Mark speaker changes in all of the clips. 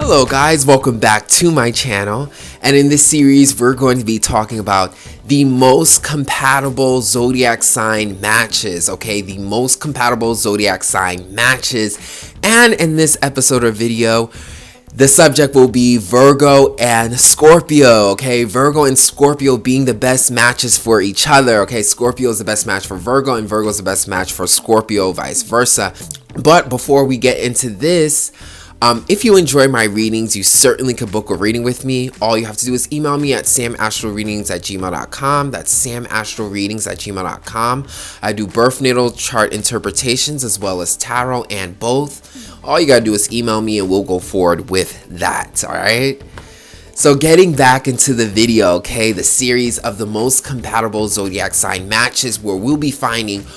Speaker 1: Hello guys, welcome back to my channel, and in this series we're going to be talking about the most compatible zodiac sign matches, okay? The most compatible zodiac sign matches, and in this episode or video, the subject will be Virgo and Scorpio, okay? Virgo and Scorpio being the best matches for each other, okay? Scorpio is the best match for Virgo, and Virgo is the best match for Scorpio, vice versa. But before we get into this, if you enjoy my readings, you certainly could book a reading with me. All you have to do is email me at samastralreadings@gmail.com. That's samastralreadings@gmail.com. I do birth natal chart interpretations as well as tarot and both. All you gotta do is email me and we'll go forward with that, all right? So getting back into the video, okay, the series of the most compatible zodiac sign matches where we'll be finding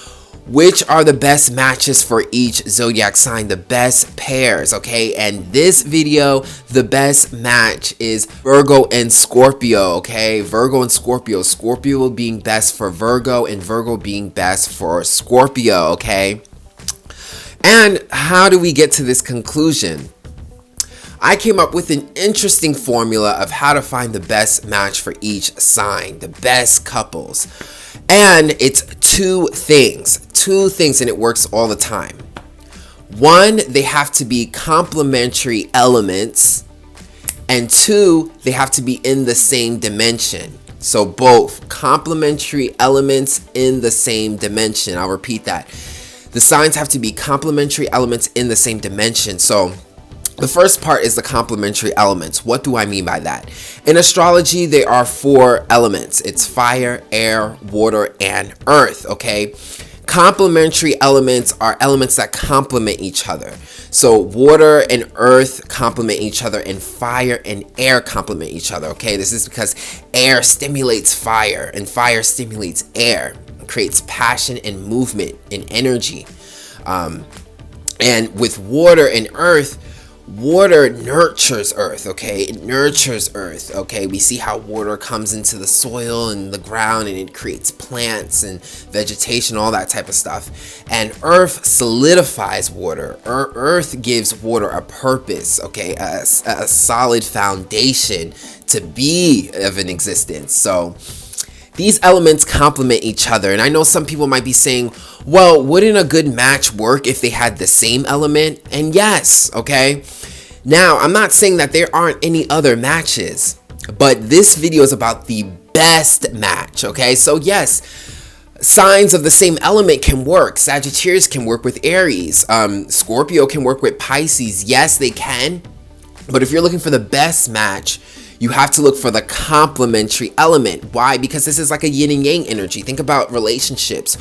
Speaker 1: which are the best matches for each zodiac sign, the best pairs, okay? And this video, the best match is Virgo and Scorpio, okay? Virgo and Scorpio. Scorpio being best for Virgo and Virgo being best for Scorpio, okay? And how do we get to this conclusion? I came up with an interesting formula of how to find the best match for each sign, the best couples. And it's two things, and it works all the time. One, they have to be complementary elements, and two, they have to be in the same dimension. So both complementary elements in the same dimension. I'll repeat that. The signs have to be complementary elements in the same dimension. So the first part is the complementary elements. What do I mean by that? In astrology, there are 4 elements. It's fire, air, water, and earth, okay? Complementary elements are elements that complement each other. So water and earth complement each other, and fire and air complement each other, okay? This is because air stimulates fire, and fire stimulates air. It creates passion and movement and energy. And with water and earth, water nurtures earth, okay? It nurtures earth, okay? We see how water comes into the soil and the ground and it creates plants and vegetation, all that type of stuff. And earth solidifies water. Earth gives water a purpose, okay? A solid foundation to be of an existence. So these elements complement each other. And I know some people might be saying, well, wouldn't a good match work if they had the same element? And yes, okay? Now, I'm not saying that there aren't any other matches, but this video is about the best match, okay? So yes, signs of the same element can work. Sagittarius can work with Aries. Scorpio can work with Pisces. Yes, they can. But if you're looking for the best match, you have to look for the complementary element. Why? Because this is like a yin and yang energy. Think about relationships.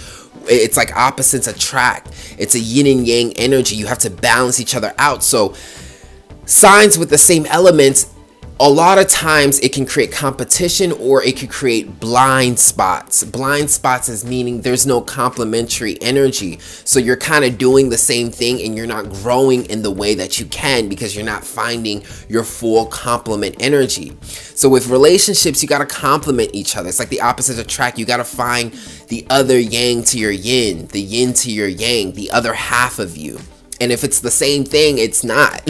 Speaker 1: It's like opposites attract. It's a yin and yang energy. You have to balance each other out. So signs with the same elements, a lot of times it can create competition or it can create blind spots. Blind spots is meaning there's no complementary energy. So you're kind of doing the same thing and you're not growing in the way that you can because you're not finding your full complement energy. So with relationships, you got to complement each other. It's like the opposite attract. You got to find the other yang to your yin, the yin to your yang, the other half of you. And if it's the same thing, it's not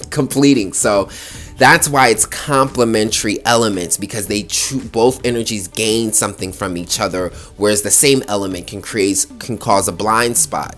Speaker 1: completing. So that's why it's complementary elements, because they both energies gain something from each other, whereas the same element can cause a blind spot.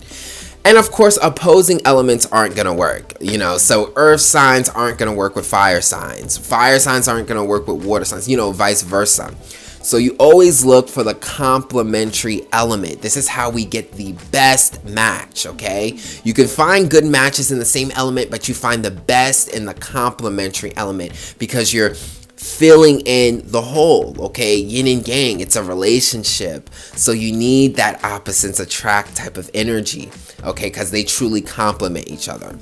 Speaker 1: And of course, opposing elements aren't gonna work, you know. So earth signs aren't gonna work with fire signs. Fire signs aren't gonna work with water signs, you know, vice versa. So you always look for the complementary element. This is how we get the best match, okay? You can find good matches in the same element, but you find the best in the complementary element because you're filling in the whole, okay? Yin and yang, it's a relationship. So you need that opposites attract type of energy, okay? Because they truly complement each other.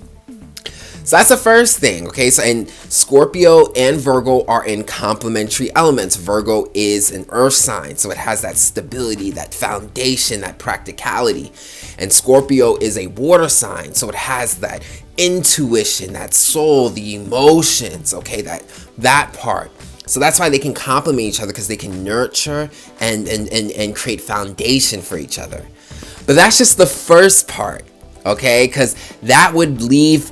Speaker 1: So that's the first thing, okay? So, and Scorpio and Virgo are in complementary elements. Virgo is an earth sign, so it has that stability, that foundation, that practicality. And Scorpio is a water sign, so it has that intuition, that soul, the emotions, okay? That part. So that's why they can complement each other, because they can nurture and create foundation for each other. But that's just the first part. Okay, because that would leave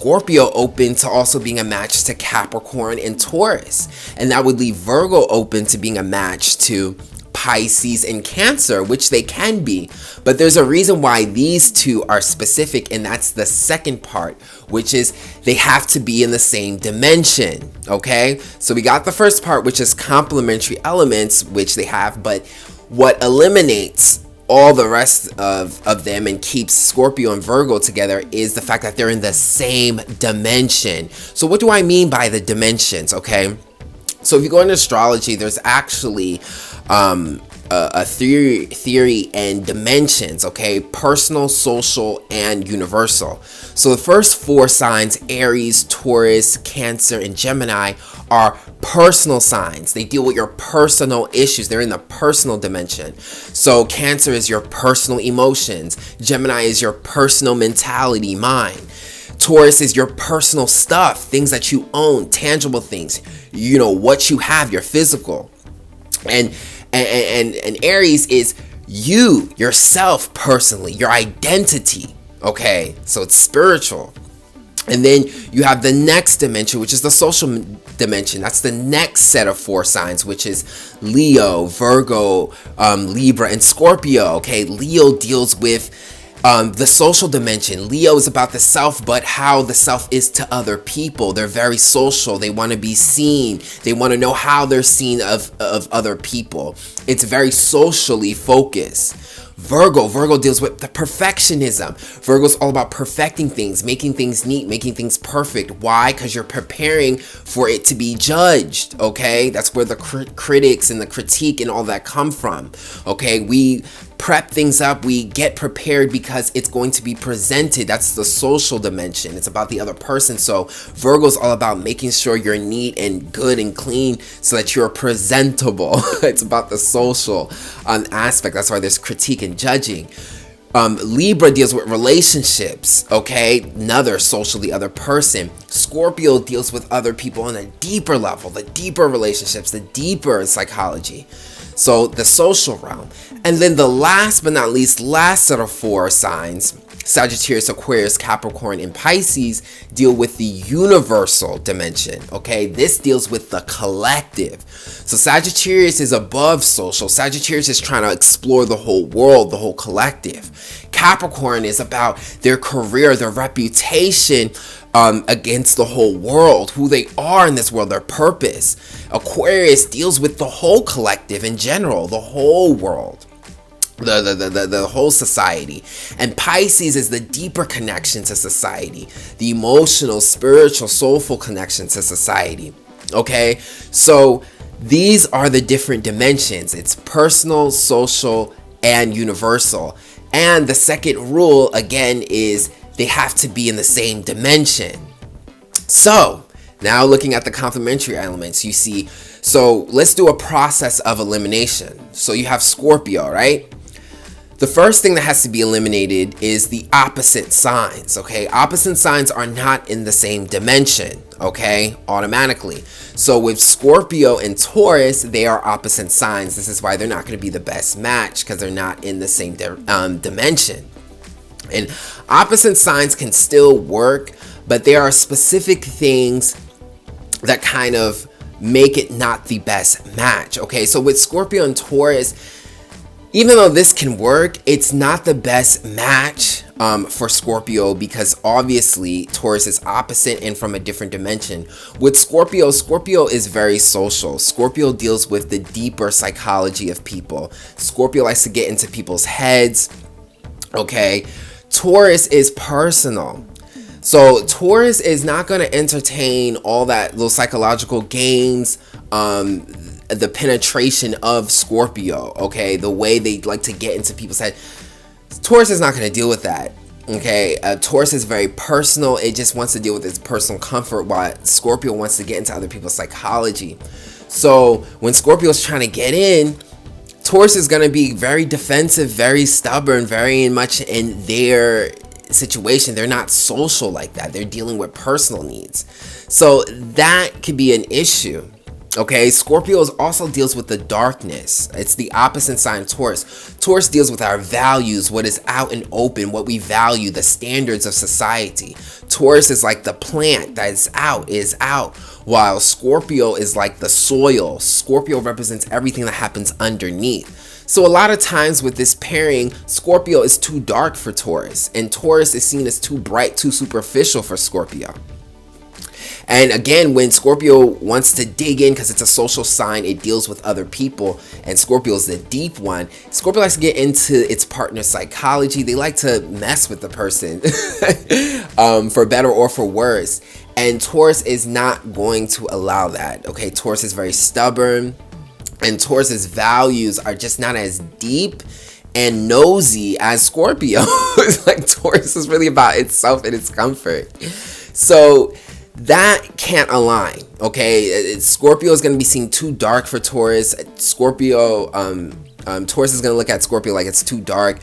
Speaker 1: Scorpio open to also being a match to Capricorn and Taurus. And that would leave Virgo open to being a match to Pisces and Cancer, which they can be. But there's a reason why these two are specific, and that's the second part, which is they have to be in the same dimension. Okay, so we got the first part, which is complementary elements, which they have, but what eliminates all the rest of them and keeps Scorpio and Virgo together is the fact that they're in the same dimension. So what do I mean by the dimensions? Okay, so if you go into astrology, there's actually a theory and dimensions, okay? Personal, social, and universal. So the first four signs, Aries, Taurus, Cancer, and Gemini, are personal signs. They deal with your personal issues. They're in the personal dimension. So Cancer is your personal emotions. Gemini is your personal mentality, mind. Taurus is your personal stuff, things that you own, tangible things, you know, what you have, your physical. And Aries is you, yourself personally, your identity. Okay, so it's spiritual. And then you have the next dimension, which is the social dimension. That's the next set of four signs, which is Leo, Virgo, Libra, and Scorpio. Okay, Leo deals with the social dimension. Leo is about the self, but how the self is to other people. They're very social. They want to be seen. They want to know how they're seen of other people. It's very socially focused. Virgo deals with the perfectionism. Virgo's all about perfecting things, making things neat, making things perfect. Why? Because you're preparing for it to be judged, okay? That's where the critics and the critique and all that come from, okay? We prep things up, we get prepared because it's going to be presented. That's the social dimension. It's about the other person. So Virgo's all about making sure you're neat and good and clean so that you're presentable. It's about the social aspect. That's why there's critique and judging. Libra deals with relationships, okay? Another social, the other person. Scorpio deals with other people on a deeper level, the deeper relationships, the deeper psychology. So the social realm. And then the last but not least, last set of four signs, Sagittarius, Aquarius, Capricorn, and Pisces, deal with the universal dimension, okay? This deals with the collective. So Sagittarius is above social. Sagittarius is trying to explore the whole world, the whole collective. Capricorn is about their career, their reputation against the whole world, who they are in this world, their purpose. Aquarius deals with the whole collective in general, the whole world. The whole society. And Pisces is the deeper connection to society, the emotional, spiritual, soulful connection to society. Okay, so these are the different dimensions. It's personal, social, and universal. And the second rule again is they have to be in the same dimension. So now looking at the complementary elements, you see, so let's do a process of elimination. So you have Scorpio, right? The first thing that has to be eliminated is the opposite signs, okay? Opposite signs are not in the same dimension, okay? Automatically. So with Scorpio and Taurus, they are opposite signs. This is why they're not going to be the best match, because they're not in the same dimension. And opposite signs can still work, but there are specific things that kind of make it not the best match, okay? So with Scorpio and Taurus, even though this can work, it's not the best match for Scorpio, because obviously Taurus is opposite and from a different dimension. With Scorpio is very social. Scorpio deals with the deeper psychology of people. Scorpio likes to get into people's heads, okay? Taurus is personal. So Taurus is not going to entertain all that little psychological games, the penetration of Scorpio, okay? The way they like to get into people's head. Taurus is not going to deal with that, okay? Taurus is very personal. It just wants to deal with its personal comfort, while Scorpio wants to get into other people's psychology. So when Scorpio is trying to get in, Taurus is going to be very defensive, very stubborn, very much in their situation. They're not social like that. They're dealing with personal needs. So that could be an issue. Okay, Scorpio also deals with the darkness. It's the opposite sign, Taurus. Taurus deals with our values, what is out and open, what we value, the standards of society. Taurus is like the plant that is out, while Scorpio is like the soil. Scorpio represents everything that happens underneath. So a lot of times with this pairing, Scorpio is too dark for Taurus, and Taurus is seen as too bright, too superficial for Scorpio. And again, when Scorpio wants to dig in, because it's a social sign, it deals with other people, and Scorpio is the deep one. Scorpio likes to get into its partner's psychology. They like to mess with the person, for better or for worse. And Taurus is not going to allow that. Okay, Taurus is very stubborn, and Taurus's values are just not as deep and nosy as Scorpio. It's like Taurus is really about itself and its comfort. So that can't align. Okay, Scorpio is going to be seen too dark for Taurus. Scorpio, Taurus is going to look at Scorpio like it's too dark.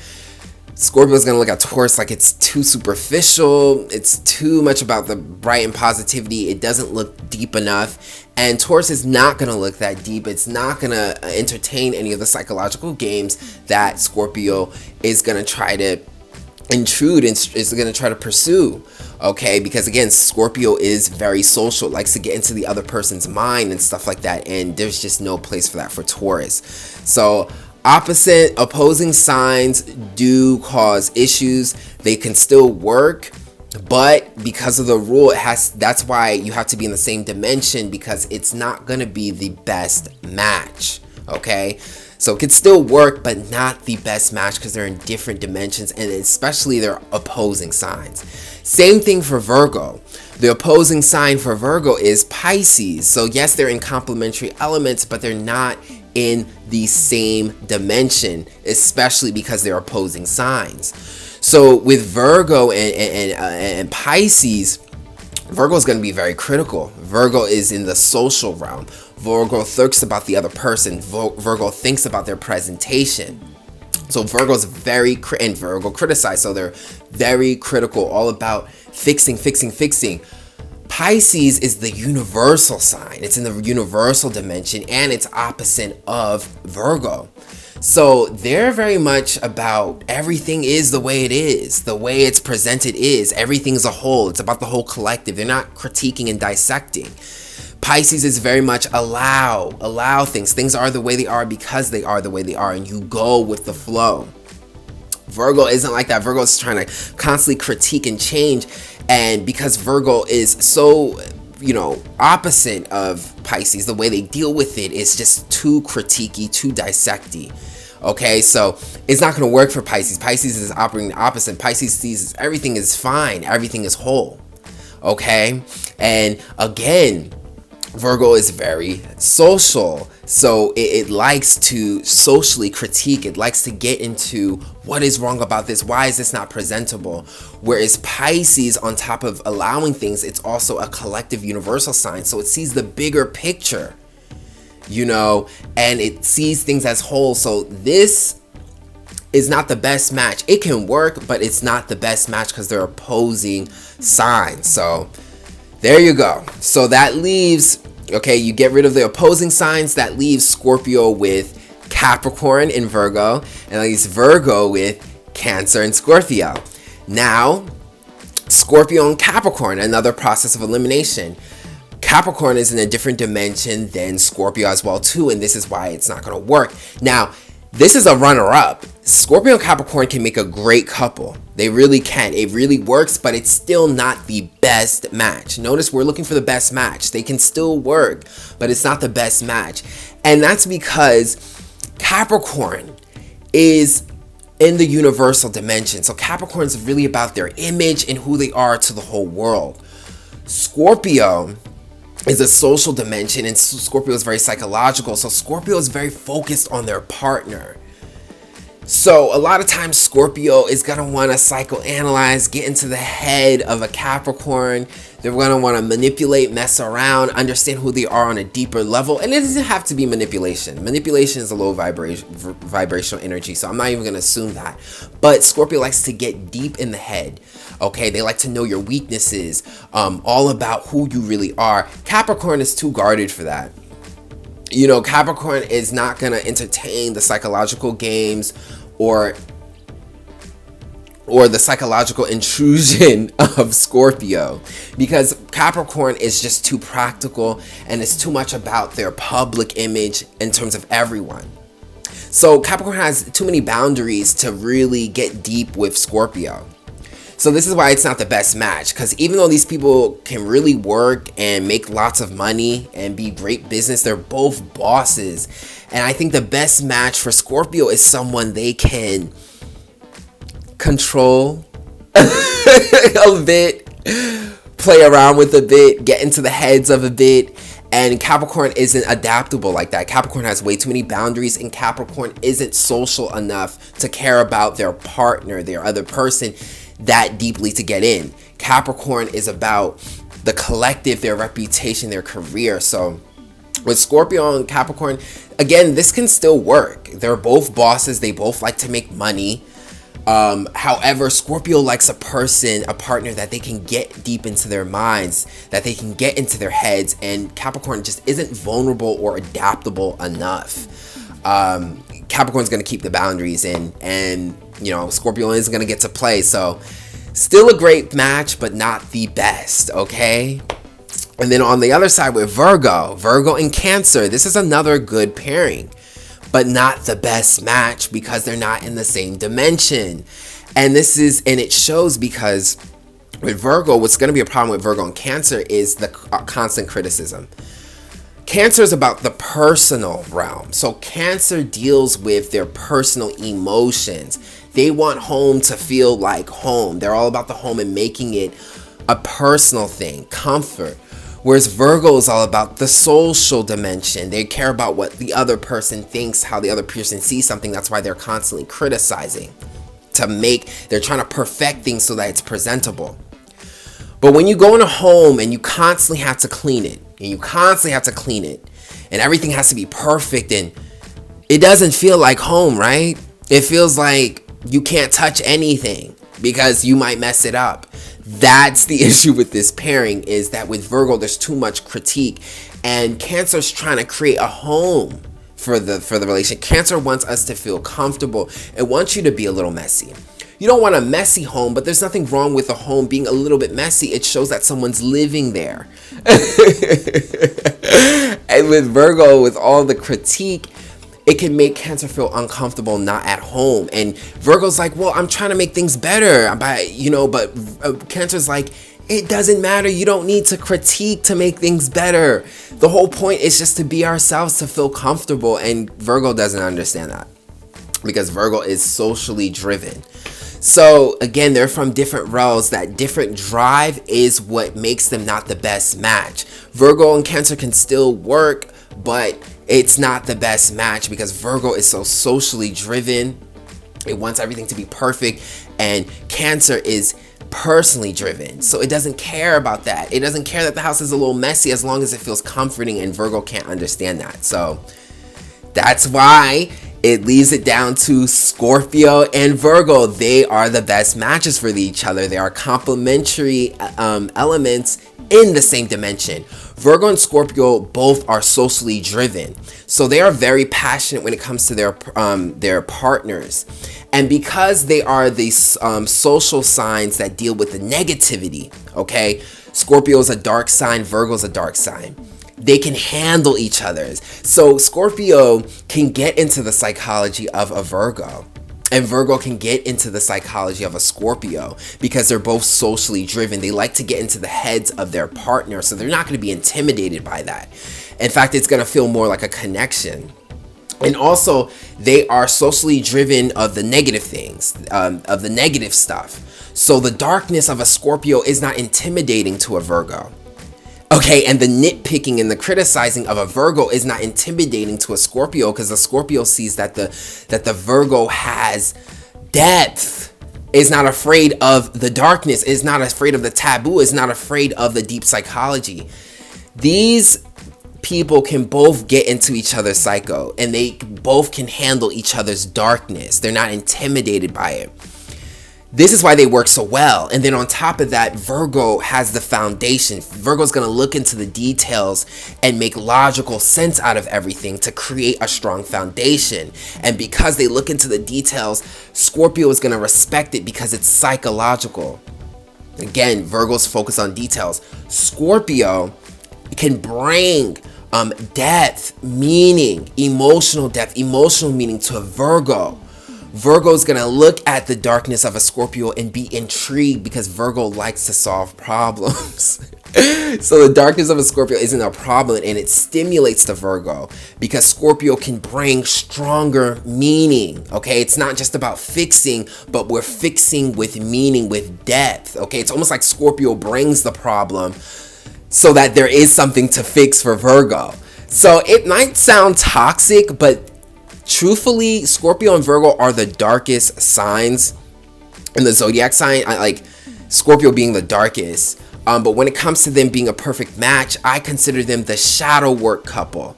Speaker 1: Scorpio is going to look at Taurus like it's too superficial. It's too much about the bright and positivity. It doesn't look deep enough. And Taurus is not going to look that deep. It's not going to entertain any of the psychological games that Scorpio is going to try to intrude and is going to try to pursue. Okay, because again, Scorpio is very social, likes to get into the other person's mind and stuff like that, and there's just no place for that for Taurus. So opposing signs do cause issues. They can still work, but because of the rule, that's why you have to be in the same dimension, because it's not going to be the best match. Okay, so it could still work, but not the best match, because they're in different dimensions, and especially they're opposing signs. Same thing for Virgo. The opposing sign for Virgo is Pisces. So yes, they're in complementary elements, but they're not in the same dimension, especially because they're opposing signs. So with Virgo and Pisces, Virgo is going to be very critical. Virgo is in the social realm. Virgo thinks about the other person. Virgo thinks about their presentation. So Virgo's and Virgo criticize, so they're very critical, all about fixing. Pisces is the universal sign. It's in the universal dimension, and it's opposite of Virgo. So they're very much about everything is the way it is, the way it's presented is, everything's a whole. It's about the whole collective. They're not critiquing and dissecting. Pisces is very much allow things. Things are the way they are because they are the way they are, and you go with the flow. Virgo isn't like that. Virgo is trying to constantly critique and change, and because Virgo is so, opposite of Pisces, the way they deal with it is just too critiquey, too dissecty. Okay, so it's not going to work for Pisces. Pisces is operating the opposite. Pisces sees everything is fine, everything is whole. Okay, and again, Virgo is very social, so it likes to socially critique. It likes to get into what is wrong about this, why is this not presentable. Whereas Pisces, on top of allowing things, it's also a collective universal sign, so it sees the bigger picture, and it sees things as whole. So this is not the best match. It can work, but it's not the best match because they're opposing signs. So there you go. So that leaves, you get rid of the opposing signs. That leaves Scorpio with Capricorn and Virgo, and that leaves Virgo with Cancer and Scorpio. Now, Scorpio and Capricorn, another process of elimination. Capricorn is in a different dimension than Scorpio as well too, and this is why it's not going to work. Now, this is a runner-up. Scorpio and Capricorn can make a great couple. They really can. It really works, but it's still not the best match. Notice we're looking for the best match. They can still work, but it's not the best match. And that's because Capricorn is in the universal dimension. So Capricorn is really about their image and who they are to the whole world. Scorpio is a social dimension, and Scorpio is very psychological. So Scorpio is very focused on their partner. So a lot of times Scorpio is going to want to psychoanalyze, get into the head of a Capricorn. They're going to want to manipulate, mess around, understand who they are on a deeper level. And it doesn't have to be manipulation. Manipulation is a low vibrational energy, so I'm not even going to assume that. But Scorpio likes to get deep in the head. Okay, they like to know your weaknesses, all about who you really are. Capricorn is too guarded for that. You know, Capricorn is not going to entertain the psychological games or the psychological intrusion of Scorpio, because Capricorn is just too practical and it's too much about their public image in terms of everyone. So Capricorn has too many boundaries to really get deep with Scorpio. So this is why it's not the best match, because even though these people can really work and make lots of money and be great business, they're both bosses. And I think the best match for Scorpio is someone they can control a bit, play around with a bit, get into the heads of a bit. And Capricorn isn't adaptable like that. Capricorn has way too many boundaries, and Capricorn isn't social enough to care about their partner, their other person, that deeply to get in. Capricorn is about the collective, their reputation, their career. So with Scorpio and Capricorn, again, this can still work. They're both bosses. They both like to make money. However, Scorpio likes a partner that they can get deep into their minds, that they can get into their heads, and Capricorn just isn't vulnerable or adaptable enough. Capricorn's going to keep the boundaries in, and, you know, Scorpio isn't going to get to play. So still a great match, but not the best, okay? And then on the other side with Virgo and Cancer, this is another good pairing, but not the best match because they're not in the same dimension. And it shows because with Virgo, what's going to be a problem with Virgo and Cancer is the constant criticism. Cancer is about the personal realm. So Cancer deals with their personal emotions. They want home to feel like home. They're all about the home and making it a personal thing, comfort. Whereas Virgo is all about the social dimension. They care about what the other person thinks, how the other person sees something. That's why they're constantly criticizing. They're trying to perfect things so that it's presentable. But when you go in a home and you constantly have to clean it, and everything has to be perfect, and it doesn't feel like home, right? It feels like you can't touch anything because you might mess it up. That's the issue with this pairing, is that with Virgo, there's too much critique, and Cancer's trying to create a home for the relationship. Cancer wants us to feel comfortable. It wants you to be a little messy. You don't want a messy home, but there's nothing wrong with a home being a little bit messy. It shows that someone's living there. And with Virgo, with all the critique, it can make Cancer feel uncomfortable, not at home. And Virgo's like, well, I'm trying to make things better, but Cancer's like, it doesn't matter. You don't need to critique to make things better. The whole point is just to be ourselves, to feel comfortable. And Virgo doesn't understand that because Virgo is socially driven. So again, they're from different realms. That different drive is what makes them not the best match. Virgo and Cancer can still work, but it's not the best match because Virgo is so socially driven. It wants everything to be perfect, and Cancer is personally driven. So it doesn't care about that. It doesn't care that the house is a little messy as long as it feels comforting, and Virgo can't understand that. So that's why it leaves it down to Scorpio and Virgo. They are the best matches for each other. They are complementary elements in the same dimension. Virgo and Scorpio both are socially driven, so they are very passionate when it comes to their partners. And because they are these social signs that deal with the negativity, okay? Scorpio is a dark sign, Virgo is a dark sign. They can handle each other's. So Scorpio can get into the psychology of a Virgo, and Virgo can get into the psychology of a Scorpio because they're both socially driven. They like to get into the heads of their partner, so they're not going to be intimidated by that. In fact, it's going to feel more like a connection. And also, they are socially driven of the negative things, of the negative stuff. So the darkness of a Scorpio is not intimidating to a Virgo. Okay, and the nitpicking and the criticizing of a Virgo is not intimidating to a Scorpio, because the Scorpio sees that the Virgo has depth, is not afraid of the darkness, is not afraid of the taboo, is not afraid of the deep psychology. These people can both get into each other's psycho, and they both can handle each other's darkness. They're not intimidated by it. This is why they work so well. And then on top of that, Virgo has the foundation. Virgo's going to look into the details and make logical sense out of everything to create a strong foundation. And because they look into the details, Scorpio is going to respect it because it's psychological. Again, Virgo's focus on details. Scorpio can bring depth, meaning, emotional meaning to a Virgo. Virgo's gonna look at the darkness of a Scorpio and be intrigued because Virgo likes to solve problems. So the darkness of a Scorpio isn't a problem, and it stimulates the Virgo because Scorpio can bring stronger meaning. Okay, it's not just about fixing, but we're fixing with meaning, with depth. Okay, it's almost like Scorpio brings the problem so that there is something to fix for Virgo. So it might sound toxic, but truthfully, Scorpio and Virgo are the darkest signs in the zodiac sign. I like Scorpio being the darkest. But when it comes to them being a perfect match, I consider them the shadow work couple.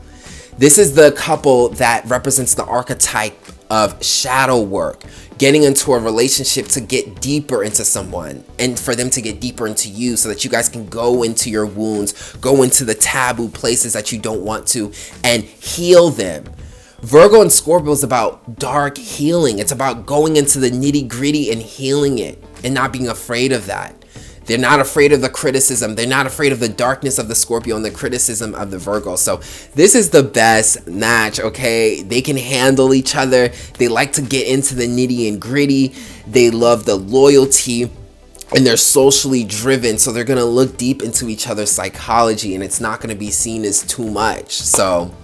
Speaker 1: This is the couple that represents the archetype of shadow work, getting into a relationship to get deeper into someone and for them to get deeper into you so that you guys can go into your wounds, go into the taboo places that you don't want to, and heal them. Virgo and Scorpio is about dark healing. It's about going into the nitty gritty and healing it and not being afraid of that. They're not afraid of the criticism. They're not afraid of the darkness of the Scorpio and the criticism of the Virgo. So this is the best match, okay? They can handle each other. They like to get into the nitty and gritty. They love the loyalty, and they're socially driven. So they're going to look deep into each other's psychology, and it's not going to be seen as too much. So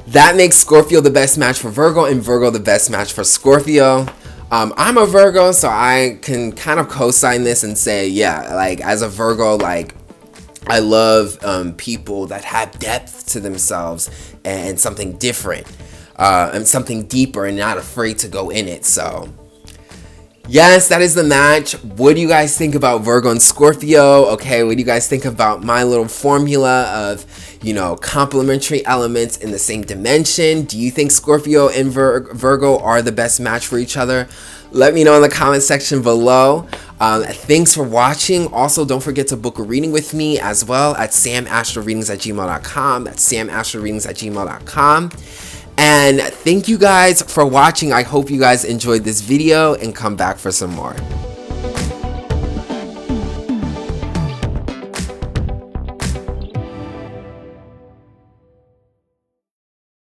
Speaker 1: that makes Scorpio the best match for Virgo and Virgo the best match for Scorpio. I'm a Virgo, so I can kind of co-sign this and say, yeah, like as a Virgo, like I love people that have depth to themselves and something different and something deeper and not afraid to go in it. So yes, that is the match. What do you guys think about Virgo and Scorpio? Okay, what do you guys think about my little formula of, you know, complementary elements in the same dimension? Do you think Scorpio and Virgo are the best match for each other? Let me know in the comment section below. Thanks for watching. Also, don't forget to book a reading with me as well at samastroreadings@gmail.com. That's samastroreadings@gmail.com. And thank you guys for watching. I hope you guys enjoyed this video and come back for some more.